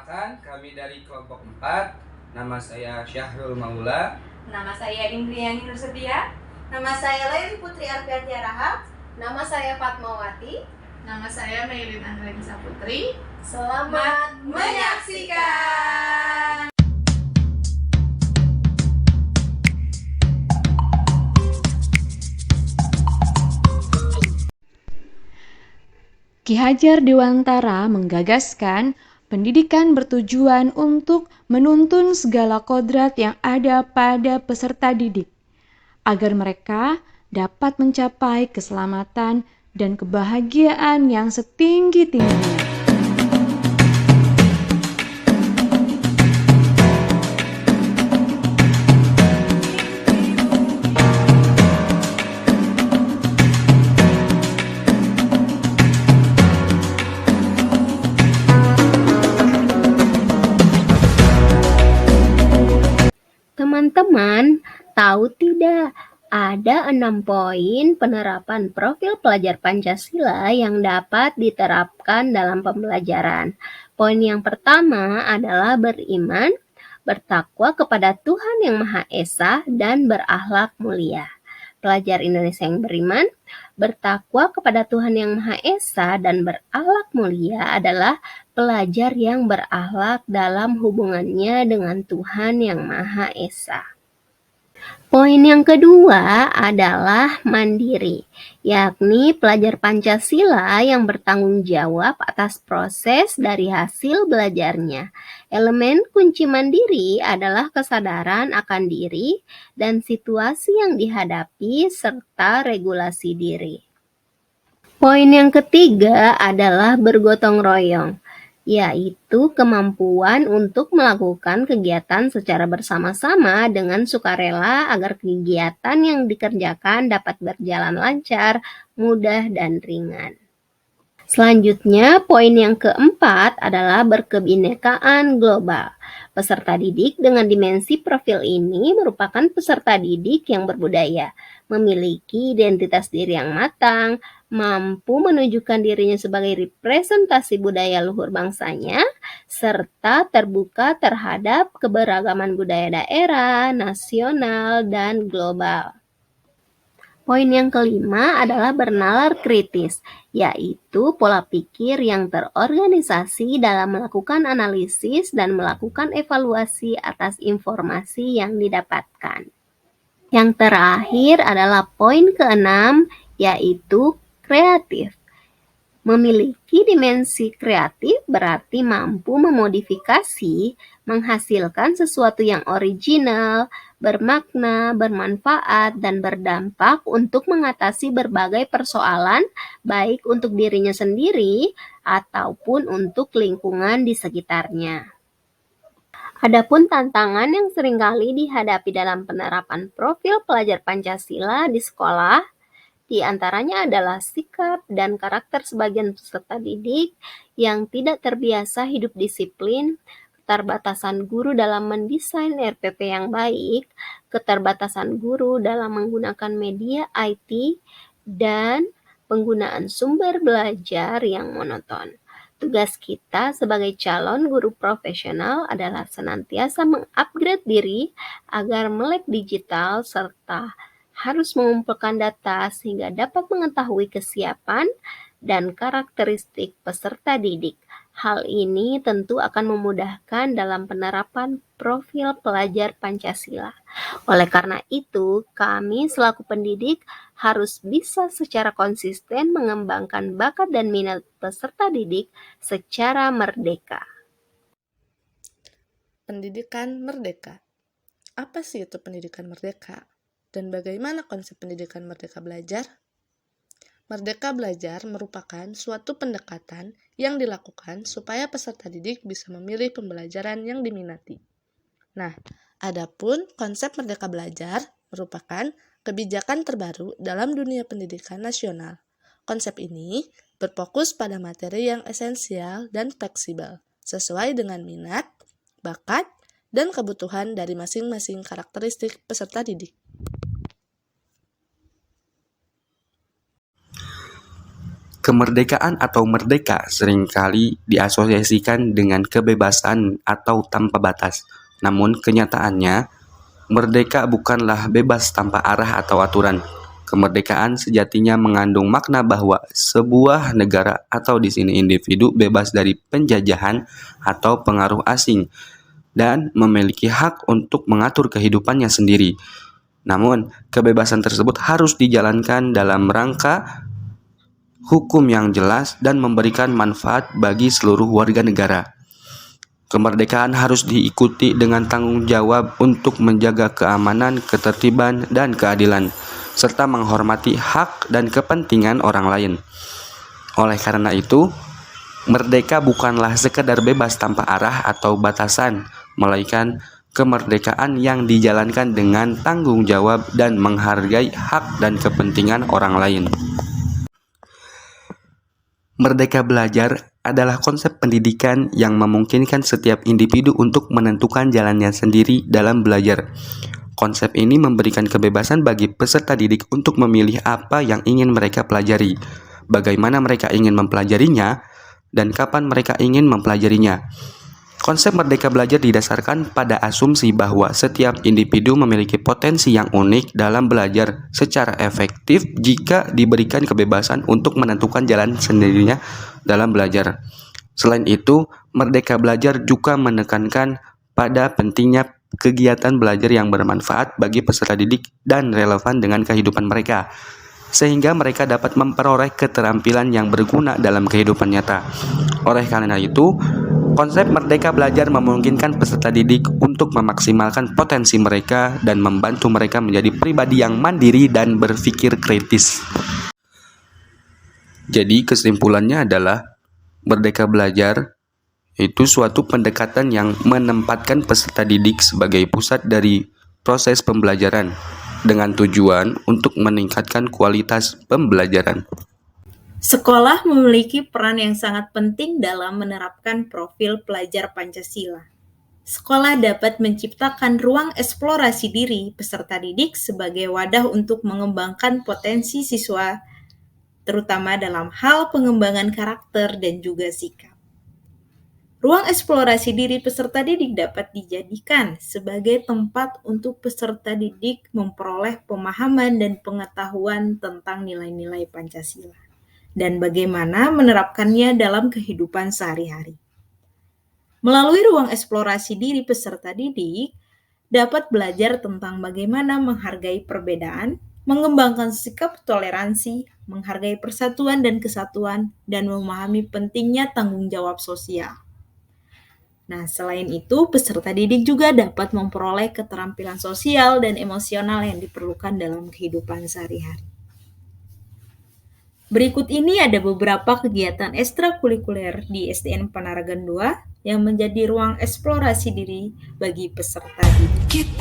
Perkenalkan, kami dari kelompok 4. Nama saya Syahrul Maula. Nama saya Indriani Nursetia. Nama saya Levi Putri Arfiantia Rahab. Nama saya Fatmawati. Nama saya Meilin Anggreni Putri. Selamat menyaksikan. Ki Hajar Dewantara menggagaskan pendidikan bertujuan untuk menuntun segala kodrat yang ada pada peserta didik, agar mereka dapat mencapai keselamatan dan kebahagiaan yang setinggi-tingginya. Teman-teman, tahu tidak? Ada 6 poin penerapan profil pelajar Pancasila yang dapat diterapkan dalam pembelajaran. Poin yang pertama adalah beriman, bertakwa kepada Tuhan Yang Maha Esa, dan berakhlak mulia. Pelajar Indonesia yang beriman, bertakwa kepada Tuhan Yang Maha Esa, dan berakhlak mulia adalah pelajar yang berakhlak dalam hubungannya dengan Tuhan Yang Maha Esa. Poin yang kedua adalah mandiri, yakni pelajar Pancasila yang bertanggung jawab atas proses dari hasil belajarnya. Elemen kunci mandiri adalah kesadaran akan diri dan situasi yang dihadapi serta regulasi diri. Poin yang ketiga adalah bergotong royong, yaitu kemampuan untuk melakukan kegiatan secara bersama-sama dengan sukarela agar kegiatan yang dikerjakan dapat berjalan lancar, mudah, dan ringan. Selanjutnya, poin yang keempat adalah berkebinekaan global. Peserta didik dengan dimensi profil ini merupakan peserta didik yang berbudaya, memiliki identitas diri yang matang, mampu menunjukkan dirinya sebagai representasi budaya luhur bangsanya, serta terbuka terhadap keberagaman budaya daerah, nasional, dan global. Poin yang kelima adalah bernalar kritis, yaitu pola pikir yang terorganisasi dalam melakukan analisis dan melakukan evaluasi atas informasi yang didapatkan. Yang terakhir adalah poin keenam, yaitu kreatif. Memiliki dimensi kreatif berarti mampu memodifikasi, menghasilkan sesuatu yang original, bermakna, bermanfaat, dan berdampak untuk mengatasi berbagai persoalan, baik untuk dirinya sendiri ataupun untuk lingkungan di sekitarnya. Adapun tantangan yang seringkali dihadapi dalam penerapan profil pelajar Pancasila di sekolah, di antaranya adalah sikap dan karakter sebagian peserta didik yang tidak terbiasa hidup disiplin, keterbatasan guru dalam mendesain RPP yang baik, keterbatasan guru dalam menggunakan media IT, dan penggunaan sumber belajar yang monoton. Tugas kita sebagai calon guru profesional adalah senantiasa mengupgrade diri agar melek digital serta harus mengumpulkan data sehingga dapat mengetahui kesiapan dan karakteristik peserta didik. Hal ini tentu akan memudahkan dalam penerapan profil pelajar Pancasila. Oleh karena itu, kami selaku pendidik harus bisa secara konsisten mengembangkan bakat dan minat peserta didik secara merdeka. Pendidikan merdeka. Apa sih itu pendidikan merdeka? Dan bagaimana konsep pendidikan merdeka belajar? Merdeka belajar merupakan suatu pendekatan yang dilakukan supaya peserta didik bisa memilih pembelajaran yang diminati. Nah, adapun konsep merdeka belajar merupakan kebijakan terbaru dalam dunia pendidikan nasional. Konsep ini berfokus pada materi yang esensial dan fleksibel, sesuai dengan minat, bakat, dan kebutuhan dari masing-masing karakteristik peserta didik. Kemerdekaan atau merdeka seringkali diasosiasikan dengan kebebasan atau tanpa batas. Namun kenyataannya, merdeka bukanlah bebas tanpa arah atau aturan. Kemerdekaan sejatinya mengandung makna bahwa sebuah negara atau di sini individu bebas dari penjajahan atau pengaruh asing dan memiliki hak untuk mengatur kehidupannya sendiri. Namun, kebebasan tersebut harus dijalankan dalam rangka hukum yang jelas dan memberikan manfaat bagi seluruh warga negara. Kemerdekaan harus diikuti dengan tanggung jawab untuk menjaga keamanan, ketertiban, dan keadilan, serta menghormati hak dan kepentingan orang lain. Oleh karena itu, merdeka bukanlah sekedar bebas tanpa arah atau batasan, melainkan kemerdekaan yang dijalankan dengan tanggung jawab dan menghargai hak dan kepentingan orang lain. Merdeka belajar adalah konsep pendidikan yang memungkinkan setiap individu untuk menentukan jalannya sendiri dalam belajar. Konsep ini memberikan kebebasan bagi peserta didik untuk memilih apa yang ingin mereka pelajari, bagaimana mereka ingin mempelajarinya, dan kapan mereka ingin mempelajarinya. Konsep merdeka belajar didasarkan pada asumsi bahwa setiap individu memiliki potensi yang unik dalam belajar secara efektif jika diberikan kebebasan untuk menentukan jalan sendirinya dalam belajar. Selain itu, merdeka belajar juga menekankan pada pentingnya kegiatan belajar yang bermanfaat bagi peserta didik dan relevan dengan kehidupan mereka, sehingga mereka dapat memperoleh keterampilan yang berguna dalam kehidupan nyata. Oleh karena itu, konsep merdeka belajar memungkinkan peserta didik untuk memaksimalkan potensi mereka dan membantu mereka menjadi pribadi yang mandiri dan berpikir kritis. Jadi kesimpulannya adalah merdeka belajar itu suatu pendekatan yang menempatkan peserta didik sebagai pusat dari proses pembelajaran dengan tujuan untuk meningkatkan kualitas pembelajaran. Sekolah memiliki peran yang sangat penting dalam menerapkan profil pelajar Pancasila. Sekolah dapat menciptakan ruang eksplorasi diri peserta didik sebagai wadah untuk mengembangkan potensi siswa, terutama dalam hal pengembangan karakter dan juga sikap. Ruang eksplorasi diri peserta didik dapat dijadikan sebagai tempat untuk peserta didik memperoleh pemahaman dan pengetahuan tentang nilai-nilai Pancasila dan bagaimana menerapkannya dalam kehidupan sehari-hari. Melalui ruang eksplorasi diri peserta didik, dapat belajar tentang bagaimana menghargai perbedaan, mengembangkan sikap toleransi, menghargai persatuan dan kesatuan, dan memahami pentingnya tanggung jawab sosial. Nah, selain itu, peserta didik juga dapat memperoleh keterampilan sosial dan emosional yang diperlukan dalam kehidupan sehari-hari. Berikut ini ada beberapa kegiatan ekstrakurikuler di SDN Panaragan 2 yang menjadi ruang eksplorasi diri bagi peserta didik.